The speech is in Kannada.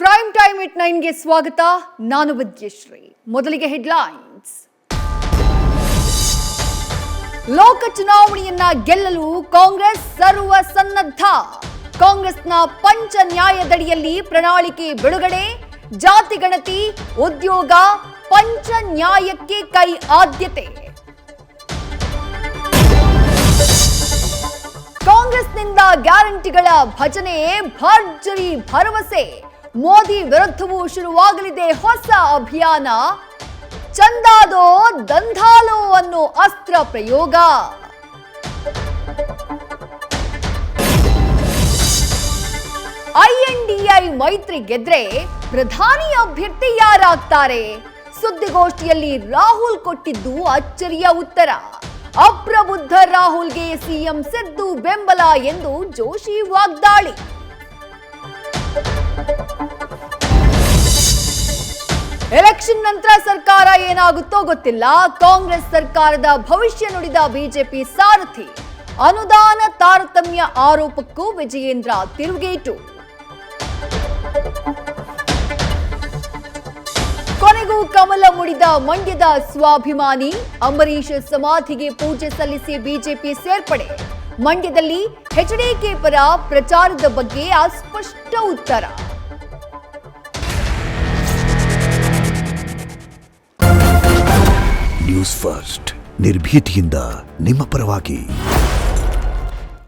ಪ್ರೈಮ್ ಟೈಮ್ ಎಟ್ 9ಗೆ ಸ್ವಾಗತ. ನಾನು ವಿದ್ಯಶ್ರೀ. ಮೊದಲಿಗೆ ಹೆಡ್ಲೈನ್ಸ್. ಲೋಕ ಚುನಾವಣೆಯನ್ನ ಗೆಲ್ಲಲು ಕಾಂಗ್ರೆಸ್ ಸರ್ವ ಸನ್ನದ್ಧ. ಕಾಂಗ್ರೆಸ್ನ ಪಂಚ ನ್ಯಾಯದಡಿಯಲ್ಲಿ ಪ್ರಣಾಳಿಕೆ ಬಿಡುಗಡೆ. ಜಾತಿ ಗಣತಿ, ಉದ್ಯೋಗ, ಪಂಚ ನ್ಯಾಯಕ್ಕೆ ಕೈ ಆದ್ಯತೆ. ಕಾಂಗ್ರೆಸ್ನಿಂದ ಗ್ಯಾರಂಟಿಗಳ ಭಜನೆ, ಭರ್ಜರಿ ಭರವಸೆ. ಮೋದಿ ವಿರುದ್ಧವೂ ಶುರುವಾಗಲಿದೆ ಹೊಸ ಅಭಿಯಾನ. ಚಂದಾದೋ ದಂಧಾಲೋ ಅನ್ನೋ ಅಸ್ತ್ರ ಪ್ರಯೋಗ. INDI ಮೈತ್ರಿ ಗೆದ್ರೆ ಪ್ರಧಾನಿ ಅಭ್ಯರ್ಥಿ ಯಾರಾಗ್ತಾರೆ? ಸುದ್ದಿಗೋಷ್ಠಿಯಲ್ಲಿ ರಾಹುಲ್ ಕೊಟ್ಟಿದ್ದು ಅಚ್ಚರಿಯ ಉತ್ತರ. ಅಪ್ರಬುದ್ಧ ರಾಹುಲ್ಗೆ ಸಿಎಂ ಸಿದ್ದು ಬೆಂಬಲ ಎಂದು ಜೋಶಿ ವಾಗ್ದಾಳಿ. ಎಲೆಕ್ಷನ್ ನಂತರ ಸರ್ಕಾರ ಏನಾಗುತ್ತೋ ಗೊತ್ತಿಲ್ಲ. ಕಾಂಗ್ರೆಸ್ ಸರ್ಕಾರದ ಭವಿಷ್ಯ ನುಡಿದ ಬಿಜೆಪಿ ಸಾರಥಿ. ಅನುದಾನ ತಾರತಮ್ಯ ಆರೋಪಕ್ಕೂ ವಿಜಯೇಂದ್ರ ತಿರುಗೇಟು. ಕೊನೆಗೂ ಕಮಲ ಮುಡಿದ ಮಂಡ್ಯದ ಸ್ವಾಭಿಮಾನಿ. ಅಂಬರೀಶ್ ಸಮಾಧಿಗೆ ಪೂಜೆ ಸಲ್ಲಿಸಿ ಬಿಜೆಪಿ ಸೇರ್ಪಡೆ. ಮಂಡ್ಯದಲ್ಲಿ ಎಚ್ಡಿಕೆ ಪರ ಪ್ರಚಾರದ ಬಗ್ಗೆ ಅಸ್ಪಷ್ಟ ಉತ್ತರ. ನ್ಯೂಸ್ ಫಸ್ಟ್, ನಿರ್ಭೀತಿಯಿಂದ ನಿಮ್ಮ ಪರವಾಗಿ.